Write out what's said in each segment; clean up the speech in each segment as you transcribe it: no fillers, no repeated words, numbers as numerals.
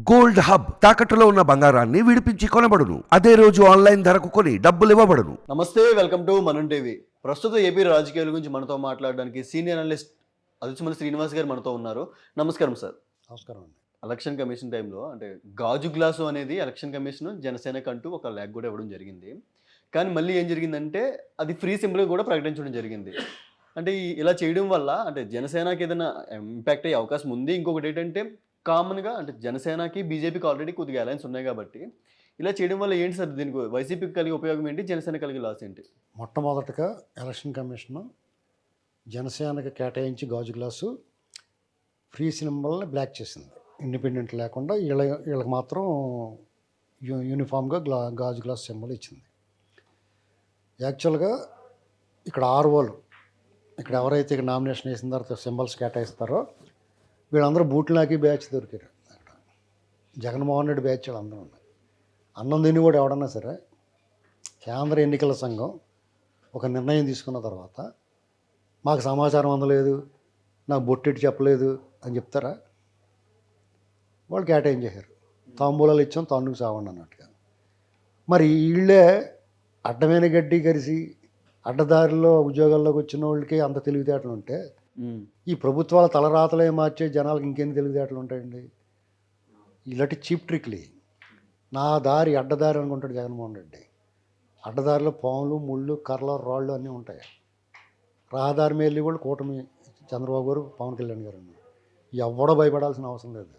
Gold hub తాకట్టులో ఉన్న బంగారాన్ని విడిపించి కొనబడును. అదే రోజు ఆన్లైన్ ధరకు కొని డబ్బులు ఇవ్వబడును. నమస్తే, వెల్కమ్ టు మనం టీవీ. ప్రస్తుత ఏపీ రాజకీయాల గురించి మనతో మాట్లాడడానికి సీనియర్ అనలిస్ట్ అదుచుమల్లి శ్రీనివాస్ గారు మనతో ఉన్నారు. నమస్కారం సార్. నమస్కారం అండి. ఎలక్షన్ కమిషన్ టైంలో అంటే గాజు గ్లాసు అనేది ఎలక్షన్ కమిషన్ జనసేనకు అంటూ ఒక ల్యాగ్ కూడా ఇవ్వడం జరిగింది. కానీ మళ్ళీ ఏం జరిగిందంటే అది ఫ్రీ సింబల్ కూడా ప్రకటించడం జరిగింది. అంటే ఇలా చేయడం వల్ల అంటే జనసేనకి ఏదైనా ఇంపాక్ట్ అయ్యే అవకాశం ఉంది. ఇంకొకటి ఏంటంటే కామన్గా అంటే జనసేనకి బీజేపీకి ఆల్రెడీ కొద్దిగా అలయన్స్ ఉన్నాయి కాబట్టి ఇలా చేయడం వల్ల ఏంటి సార్, దీనికి వైసీపీకి కలిగే ఉపయోగం ఏంటి, జనసేన కలిగే లాస్ ఏంటి? మొట్టమొదటగా ఎలక్షన్ కమిషన్ జనసేనకి కేటాయించి గాజు గ్లాసు ఫ్రీ సింబల్ని బ్లాక్ చేసింది. ఇండిపెండెంట్ లేకుండా వీళ్ళకి మాత్రం యూనిఫామ్గా గాజు గ్లాస్ సింబల్ ఇచ్చింది. యాక్చువల్గా ఇక్కడ ఆర్ఓలు ఇక్కడ ఎవరైతే ఇక్కడ నామినేషన్ వేసిన తర్వాత సింబల్స్ కేటాయిస్తారో వీళ్ళందరూ బూట్లనాకి బ్యాచ్ దొరికారు. అక్కడ జగన్మోహన్ రెడ్డి బ్యాచ్ వాళ్ళందరూ ఉన్నాయి. అన్నం తిని కూడా ఎవడన్నా సరే కేంద్ర ఎన్నికల సంఘం ఒక నిర్ణయం తీసుకున్న తర్వాత మాకు సమాచారం అందలేదు, నాకు బొట్టెట్టి చెప్పలేదు అని చెప్తారా? వాళ్ళు కేటాయించేశారు. తాంబూలాలు ఇచ్చాం, తాండుకు సావండి అన్నట్టుగా. మరి వీళ్ళే అడ్డమైన గడ్డి కరిసి అడ్డదారిలో ఉద్యోగాల్లోకి వచ్చిన వాళ్ళకి అంత తెలివితేటలు ఉంటే ఈ ప్రభుత్వాల తలరాతలే మార్చే జనాలకు ఇంకేం తెలివితేటలు ఉంటాయండి? ఇలాంటి చీప్ ట్రిక్లు. నా దారి అడ్డదారి అనుకుంటాడు జగన్మోహన్ రెడ్డి. అడ్డదారిలో పాములు, ముళ్ళు, కర్రలు, రాళ్ళు అన్నీ ఉంటాయి. రహదారి మీద వెళ్ళి కూడా కూటమి చంద్రబాబు గారు, పవన్ కళ్యాణ్ గారు అన్నారు. ఎవడో భయపడాల్సిన అవసరం లేదు.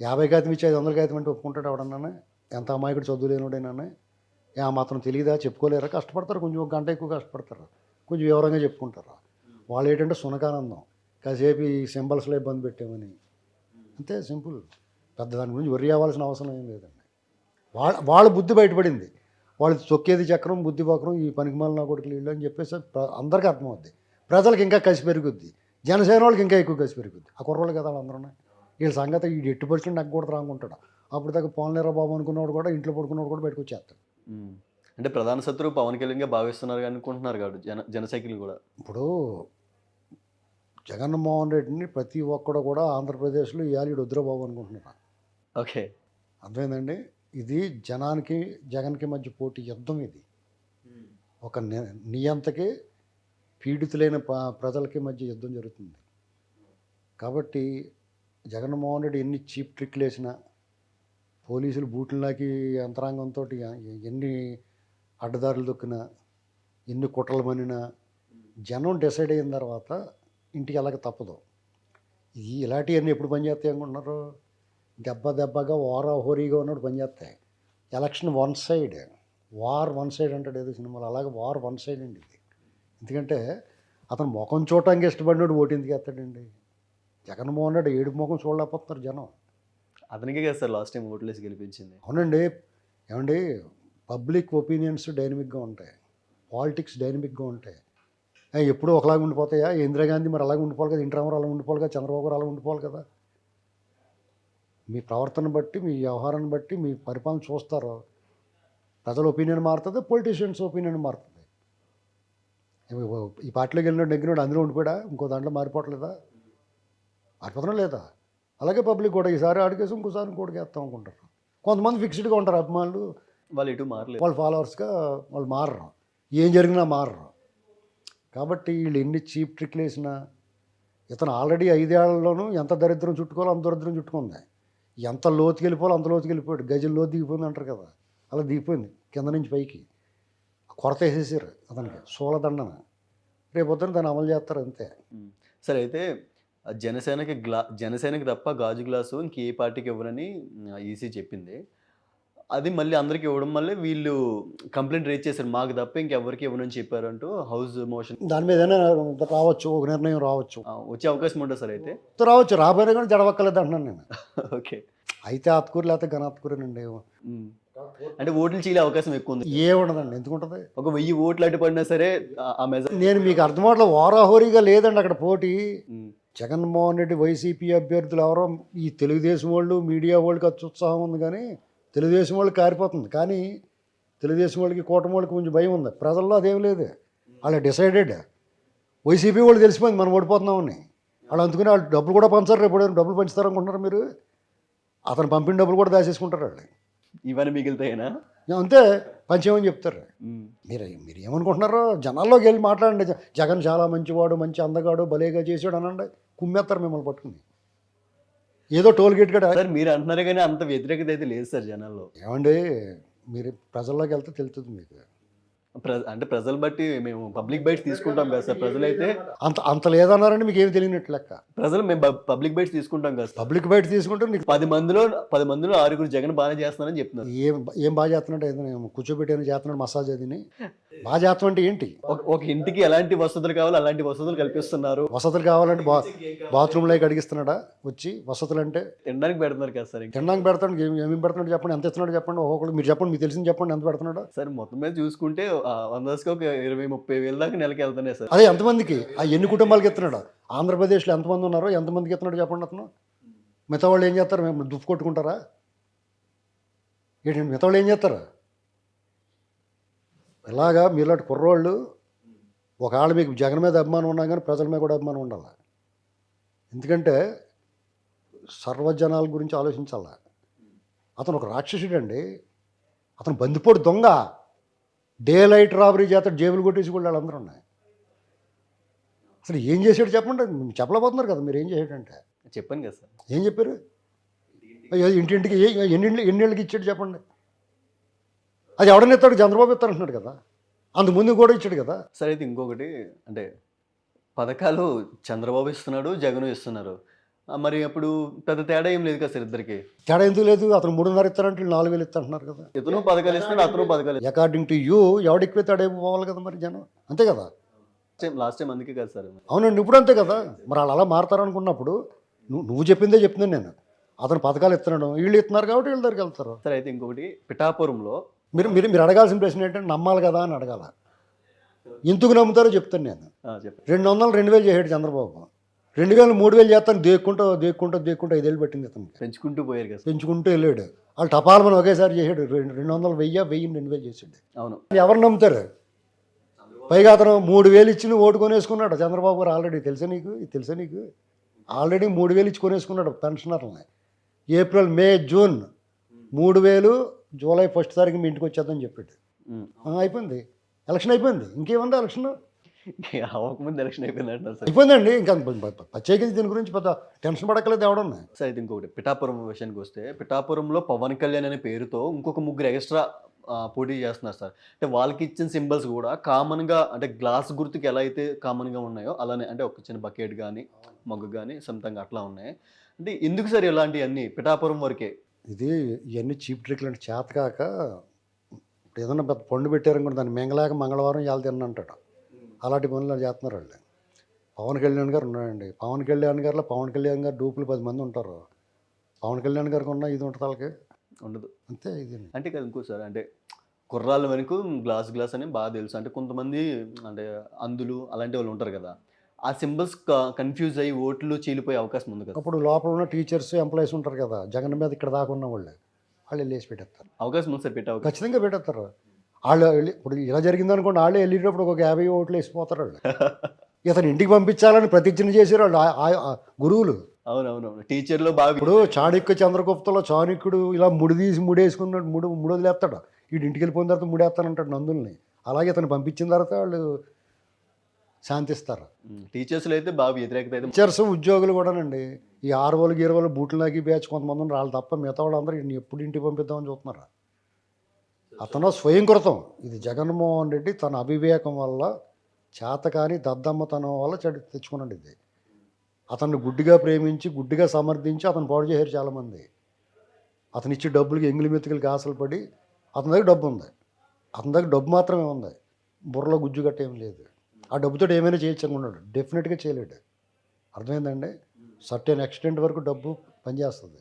50 కాగితం ఇచ్చి 500 కాగితం అంటే ఒప్పుకుంటాడు ఎవడన్నా? ఎంత అమాయకుడు చదువు లేనుడైనా ఆ మాత్రం తెలియదా? చెప్పుకోలేరా? కష్టపడతారు, కొంచెం ఒక గంట ఎక్కువ కష్టపడతారు, కొంచెం వివరంగా చెప్పుకుంటారు. వాళ్ళు ఏంటంటే సునకానందం, కాసేపు ఈ సింబల్స్లో ఇబ్బంది పెట్టామని, అంతే సింపుల్. పెద్ద దాని గురించి వరి అవ్వాల్సిన అవసరం ఏం లేదండి. వాళ్ళ బుద్ధి బయటపడింది. వాళ్ళు చొక్కేది చక్రం, బుద్ధి పక్రం, ఈ పనికిమాలిన కొడుకులు వీళ్ళు అని చెప్పేసి అందరికీ అర్థమవుద్ది. ప్రజలకు ఇంకా కసి పెరుగుద్ది, జనసేన వాళ్ళకి ఇంకా ఎక్కువ కసి పెరుగుద్ది. ఆ కుర్రోళ్ళు కదా వాళ్ళందరూ. వీళ్ళ సంగతి ఈ ఎట్టి పరిస్థితులు నాకు కూడా రానుకుంటాడు. అప్పుడు దాకా పోన్లేరా బాబు అనుకున్నవాడు కూడా, ఇంట్లో పడుకున్నవాడు కూడా బయటకు వచ్చేస్తాడు. అంటే ప్రధాన శత్రువు పవన్ కళ్యాణ్గా భావిస్తున్నారు అనుకుంటున్నారు కాబట్టి జనసైకిల్ కూడా. ఇప్పుడు జగన్మోహన్ రెడ్డిని ప్రతి ఒక్కడు కూడా ఆంధ్రప్రదేశ్లో ఇవాళ వద్దురాబాబు అనుకుంటున్నారు. ఓకే, అర్థమైందండి. ఇది జనానికి జగన్కి మధ్య పోటీ యుద్ధం. ఇది ఒక నియంతకి పీడితులైన ప్రజలకి మధ్య యుద్ధం జరుగుతుంది. కాబట్టి జగన్మోహన్ రెడ్డి ఎన్ని చీప్ ట్రిక్లు వేసినా, పోలీసులు బూట్లకి యంత్రాంగంతో ఎన్ని అడ్డదారులు దొక్కినా, ఎన్ని కుట్రలు మనినా, జనం డిసైడ్ అయిన తర్వాత ఇంటికి వెళ్ళక తప్పదు. ఇలాంటివన్నీ ఎప్పుడు పనిచేస్తాయి అనుకుంటున్నారు? దెబ్బగా హోరీగా ఉన్నప్పుడు పనిచేస్తాయి. Election one side, war one side అంటాడు ఏదో సినిమాలో, అలాగే వార్ వన్ సైడ్ అండి ఇది. ఎందుకంటే అతను ముఖం చూడటానికి ఇష్టపడినోడు ఓటు ఎందుకు వేస్తాడండి? జగన్మోహన్ రెడ్డి ఏడుపు ముఖం చూడలేకపోతున్నారు జనం. అతనికే కదా సార్ లాస్ట్ టైం ఓట్లేసి గెలిపించింది. అవునండి. ఏమండి, పబ్లిక్ ఒపీనియన్స్ డైనమిక్గా ఉంటాయి, పాలిటిక్స్ డైనమిక్గా ఉంటాయి. ఎప్పుడూ ఒకలాగా ఉండిపోతాయా? ఇందిరాగాంధీ మరి అలాగే ఉండిపోవాలి కదా, ఎన్టీ రామారావు అలా ఉండిపోవాలి కదా, చంద్రబాబు గారు అలా ఉండిపోవాలి కదా. మీ ప్రవర్తన బట్టి, మీ వ్యవహారాన్ని బట్టి మీ పరిపాలన చూస్తారు. ప్రజల ఒపీనియన్ మారుతుంది, పొలిటీషియన్స్ ఒపీనియన్ మారుతుంది. ఈ పార్టీలోకి వెళ్ళినాడు, నెగ్గినాడు, అందులో ఉండిపోయాడా? ఇంకో దాంట్లో మారిపోవట్లేదా? మారిపోతడం లేదా? అలాగే పబ్లిక్ కూడా ఈసారి ఆడికేసి ఇంకోసారి ఇంకోటికి వేస్తాం అనుకుంటారు. కొంతమంది ఫిక్స్డ్గా ఉంటారు అభిమానులు, వాళ్ళు ఎటు మారలేదు, వాళ్ళ ఫాలోవర్స్గా వాళ్ళు మారరు, ఏం జరిగినా మారరు. కాబట్టి వీళ్ళు ఎన్ని చీప్ ట్రిక్లు వేసినా, ఇతను ఆల్రెడీ 5 ఏళ్లలోనూ ఎంత దరిద్రం చుట్టుకోవాలో అంత దరిద్రం చుట్టుకుంది. ఎంత లోతుకి వెళ్ళిపోవాలో అంత లోతుకి వెళ్ళిపోయాడు. గజం లోతు దిగిపోయింది అంటారు కదా, అలా దిగిపోయింది. కింద నుంచి పైకి కొరత వేసేసారు అతనికి శూలదండన. రేపొద్దున దాన్ని అమలు చేస్తారు అంతే. సరే, అయితే జనసేనకి తప్ప గాజు గ్లాసు ఇంక ఏ పార్టీకి ఇవ్వరని ఈసీ చెప్పింది. అది మళ్ళీ అందరికి ఇవ్వడం వల్లే వీళ్ళు కంప్లైంట్ రేజ్ చేశారు, మాకు తప్ప ఇంకెవరికి ఇవ్వనని చెప్పారు అంటూ హౌస్ మోషన్. దాని మీద రావచ్చు, ఒక నిర్ణయం రావచ్చు, వచ్చే అవకాశం ఉంటుంది సార్. అయితే రావచ్చు, రాబోయే కానీ జడవక్కలేదు అంటున్నాను నేను. ఓకే, అయితే ఆత్కూరు లేకపోతే ఘనాత్కూరేనండి. అంటే ఓట్లు చీలే అవకాశం ఎక్కువ ఉంది. ఏముండదండి, ఎందుకుంటుంది? ఒక 1000 ఓట్లు అడ్డు పడినా సరే ఆ మెజార్. నేను మీకు అర్థమవట్ల వారాహోరీగా లేదండి అక్కడ పోటీ. జగన్మోహన్ రెడ్డి వైసీపీ అభ్యర్థులు ఎవరో ఈ తెలుగుదేశం వాళ్ళు, మీడియా వాళ్ళకి అత్యుత్సాహం ఉంది, కానీ తెలుగుదేశం వాళ్ళకి కారిపోతుంది. కానీ తెలుగుదేశం వాళ్ళకి, కూటమి వాళ్ళకి కొంచెం భయం ఉంది. ప్రజల్లో అదేం లేదు, వాళ్ళు డిసైడెడ్. వైసీపీ వాళ్ళు తెలిసిపోయింది మనం ఓడిపోతున్నామని. వాళ్ళు అందుకని వాళ్ళు డబ్బులు కూడా పంచారు. రేపు డబ్బులు పంచుతారనుకుంటున్నారు మీరు? అతను పంపిన డబ్బులు కూడా దాచేసుకుంటారు వాళ్ళు. ఇవన్నీ మిగులుతాయినా? అంతే పంచేమని చెప్తారు. మీరు మీరు ఏమనుకుంటున్నారో జనాల్లోకి వెళ్ళి మాట్లాడండి. జగన్ చాలా మంచివాడు, మంచి అందగాడు, భలేగా చేసాడు అనండి, కుమ్మేస్తారు మిమ్మల్ని పట్టుకుని. ఏదో టోల్ గేట్ కూడా సార్ మీరు అంటున్నారు కానీ అంత వ్యతిరేకత అయితే లేదు సార్ జనాల్లో. ఏమండి, మీరు ప్రజల్లోకి వెళ్తే తెలుస్తుంది మీకు. అంటే ప్రజలు బట్టి మేము పబ్లిక్ బైట్స్ తీసుకుంటాం కదా సార్. ప్రజలైతే అంత లేదన్నారంటే మీకు ఏమి తెలియనట్టు లెక్క. ప్రజలు మేము పబ్లిక్ బైట్స్ తీసుకుంటాం కదా సార్. పబ్లిక్ బయట తీసుకుంటే నీకు 10 మందిలో 6 జగన్ బాగానే చేస్తున్నారని చెప్తున్నారు. ఏం బాగా చేస్తున్నాడు, ఏదైనా కూర్చోబెట్టి చేస్తున్నాడు మసాజ్ అదిని. బాగా చేస్తాం అంటే ఏంటి? ఒక ఇంటికి ఎలాంటి వసతులు కావాలో అలాంటి వసతులు కల్పిస్తున్నారు. వసతులు కావాలంటే బాత్రూంలో అడిగిస్తున్నాడా వచ్చి? వసతులు అంటే తినడానికి పెడుతున్నారు కదా సార్. తినడానికి పెడతాడు. ఏమేమి పెడుతున్నాడు చెప్పండి, ఎంత ఇస్తున్నాడు చెప్పండి. ఒక్కొక్కరు మీరు చెప్పండి, మీకు తెలిసింది చెప్పండి, ఎంత పెడుతున్నాడు? సార్ మొత్తం మీద చూసుకుంటే 100కి ఒక 20-30 వేల దాకా నెలకి వెళ్తున్నాయి సార్. అదే ఎంతమందికి, ఎన్ని కుటుంబాలకి ఇస్తున్నాడు? ఆంధ్రప్రదేశ్లో ఎంతమంది ఉన్నారో ఎంతమందికి ఇస్తున్నాడు చెప్పండి. అతను మిగతా వాళ్ళు ఏం చేస్తారు? మేము దుప్పు కొట్టుకుంటారా ఏంటండి? మిగతా వాళ్ళు ఏం చేస్తారు? ఇలాగా మీలాంటి కుర్రోళ్ళు ఒకవేళ మీకు జగన్ మీద అభిమానం ఉన్నా కానీ ప్రజల మీద కూడా అభిమానం ఉండాలి. ఎందుకంటే సర్వజనాల గురించి ఆలోచించాల. అతను ఒక రాక్షసుడు అండి. అతను బందిపోటు దొంగ. డే లైట్ రాబరీ చేస్తాడు, జేబులు కొట్టేసి కూడా వాళ్ళందరూ ఉన్నాయి. అసలు ఏం చేసాడు చెప్పండి. చెప్పలేకపోతున్నారు కదా మీరు ఏం చేసాడంటే. చెప్పాను కదా సార్. ఏం చెప్పారు? ఇంటింటికి ఎన్నేళ్ళకి ఇచ్చాడు చెప్పండి. అది ఎవడన్నా ఇస్తాడు? చంద్రబాబు ఇస్తారంటున్నాడు కదా, అందుముందు కూడా ఇచ్చాడు కదా. సరే అయితే ఇంకొకటి అంటే పథకాలు చంద్రబాబు ఇస్తున్నాడు, జగన్ ఇస్తున్నారు. మరి అప్పుడు పెద్ద తేడా ఏం లేదు కదా సార్ ఇద్దరికి. తేడా ఎందుకు లేదు? అతను 3.5 ఇస్తారంటే 4,000 ఇస్తారంటున్నారు కదా. ఇతను పథకాలు ఇస్తున్నాడు, అతను పథకాలు. అకార్డింగ్ టు యూ ఎవడెక్కితే తేడా పోవాలి కదా మరి జనం, అంతే కదా. లాస్ట్ టైం అందుకే కదా సార్. అవునండి, ఇప్పుడు అంతే కదా. మరి వాళ్ళు అలా మారతారనుకున్నప్పుడు నువ్వు చెప్పిందే చెప్తున్నాను నేను. అతను పథకాలు ఇస్తున్నాడు, వీళ్ళు ఇస్తున్నారు కాబట్టి వీళ్ళ దగ్గరికి వెళ్తారు. సరే అయితే ఇంకొకటి పిఠాపురంలో మీరు మీరు మీరు అడగాల్సిన ప్రశ్న ఏంటంటే నమ్మాలి కదా అని అడగాల. ఎందుకు నమ్ముతారో చెప్తాను నేను. చెప్పండి. 200 2,000 చేసాడు చంద్రబాబు. 2,000 3,000 చేస్తాను దేక్కుంటూ 5 ఏళ్ళు పట్టింది అతనికి. పెంచుకుంటూ పోయారు కదా. పెంచుకుంటూ వెళ్ళాడు. వాళ్ళు టపాలమని ఒకేసారి చేసాడు. 200 1000 2,000 చేసాడు. అవును. ఎవరు నమ్ముతారు? పైగా అతను 3,000 ఇచ్చి ఓటు కొనేసుకున్నాడు చంద్రబాబు గారు. ఆల్రెడీ తెలుసా నీకు ఆల్రెడీ 3,000 ఇచ్చి కొనేసుకున్నాడు పెన్షనర్లని. ఏప్రిల్ మే జూన్ 3,000, జూలై 1 తారీఖు మీ ఇంటికి వచ్చేద్దని చెప్పాడు. అయిపోయింది, ఎలక్షన్ అయిపోయింది. ఇంకేముంది ఎలక్షన్? అవ్వకముందు ఎలక్షన్ అయిపోయింది అంటారు సార్. అయిపోయిందండి. ఇంకా ప్రత్యేకించి దీని గురించి పెద్ద టెన్షన్ పడక్కలేదు ఎవడన్నా. సార్ అయితే ఇంకొకటి పిఠాపురం విషయానికి వస్తే, పిఠాపురంలో పవన్ కళ్యాణ్ అనే పేరుతో ఇంకొక 3 ఎక్స్ట్రా పోటీ చేస్తున్నారు సార్. అంటే వాళ్ళకి ఇచ్చిన సింబల్స్ కూడా కామన్గా, అంటే గ్లాస్ గుర్తుకి ఎలా అయితే కామన్గా ఉన్నాయో అలానే, అంటే ఒక చిన్న బకెట్ కానీ మగ్గు కానీ సొంతంగా అట్లా ఉన్నాయి. అంటే ఎందుకు సార్ ఇలాంటివన్నీ పిఠాపురం వరకే? ఇవన్నీ చీప్ ట్రిక్లు అంటే చేతకాక. ఇప్పుడు ఏదన్నా పెద్ద పండు పెట్టారనుకోండి, దాన్ని మెంగలేక మంగళవారం ఇవాళ తిన్నంటాడు. అలాంటి పనులు చేస్తున్నారు వాళ్ళు. పవన్ కళ్యాణ్ గారు ఉన్నాడండి. పవన్ కళ్యాణ్ గారు డూపులు 10 మంది ఉంటారు. పవన్ కళ్యాణ్ గారికి ఉన్న ఇది ఉంటుంది, వాళ్ళకి ఉండదు. అంతే. ఇది అంటే కదా ఇంకో సార్, అంటే కుర్రాళ్ళ వరకు గ్లాస్ అని బాగా తెలుసు. అంటే కొంతమంది అంటే అందులు అలాంటి వాళ్ళు ఉంటారు కదా, ఆ సింబల్స్ కన్ఫ్యూజ్ అయ్యి ఓట్లు చీలిపోయే అవకాశం ఉంది కదా. అప్పుడు లోపల ఉన్న టీచర్స్ ఎంప్లాయీస్ ఉంటారు కదా, జగన్ మీద ఇక్కడ దాకా ఉన్న వాళ్ళు వెళ్ళేసి పెట్టేస్తారు. అవకాశం ఉంది సార్, పెట్టే అవకాశం ఖచ్చితంగా పెట్టేస్తారు. వాళ్ళు ఇప్పుడు ఇలా జరిగింది అనుకోండి, వాళ్ళే వెళ్ళేటప్పుడు ఒక 50 ఓట్లు వేసిపోతారు వాళ్ళు. ఇతను ఇంటికి పంపించాలని ప్రతిజ్ఞ చేశారు వాళ్ళు గురువులు. అవునవును. టీచర్లో బాగా ఇప్పుడు చాణక్య చంద్రగుప్తలో చాణక్యుడు ఇలా ముడేసుకున్నాడు, ముడి వదిలేస్తాడు. వీడు ఇంటికి వెళ్ళిపోయిన తర్వాత ముడేస్తానంటాడు నందుల్ని. అలాగే ఇతను పంపించిన తర్వాత వాళ్ళు శాంతిస్తారు. టీచర్స్లో అయితే బాగా వ్యతిరేకత అయితే. టీచర్స్ ఉద్యోగులు కూడానండి. ఈ 6 గీరవలు బూట్లు నాకి బ్యాచ్ కొంతమంది ఉన్నారు. వాళ్ళు తప్ప మిగతా వాళ్ళందరూ ఎప్పుడు ఇంటికి పంపిద్దామని చూస్తున్నారు. అతను స్వయంకృతం. ఇది జగన్మోహన్ రెడ్డి తన అవివేకం వల్ల, చేతకాని దద్దమ్మతనం వల్ల తెచ్చుకున్నాడు ఇది. అతన్ని గుడ్డిగా ప్రేమించి, గుడ్డిగా సమర్థించి అతను పాడు చేశారు చాలామంది. అతను ఇచ్చే డబ్బులకి ఎంగిలి మెతుకులకి ఆశలు పడి. అతని దగ్గర డబ్బు ఉంది, అతని దగ్గర డబ్బు మాత్రమే ఉంది, బుర్రలో గుజ్జు గట్ట ఏం లేదు. ఆ డబ్బుతో ఏమైనా చేయొచ్చు అనుకున్నాడు, డెఫినెట్గా చేయలేడు. అర్థమైందండి? సర్టెన్ ఎక్స్టెంట్ వరకు డబ్బు పనిచేస్తుంది.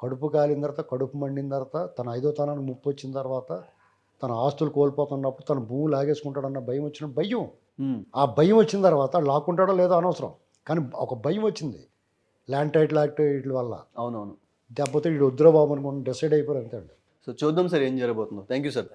కడుపు కాలిన తర్వాత, కడుపు మండిన తర్వాత, తన 5వ తనానికి ముప్పు వచ్చిన తర్వాత, తన ఆస్తులు కోల్పోతున్నప్పుడు, తన భూమి లాగేసుకుంటాడన్న భయం వచ్చిన భయం. ఆ భయం వచ్చిన తర్వాత లాక్కుంటాడో లేదో అనవసరం, కానీ ఒక భయం వచ్చింది ల్యాండ్ టైటిల్ యాక్ట్ వీటి వల్ల. అవునవును. దెబ్బతో వీడు వద్దురా బాబు అనుకోండి డిసైడ్ అయిపోయారు అంతే అండి. సో చూద్దాం సార్ ఏం జరగబోతుందో. Thank you sir.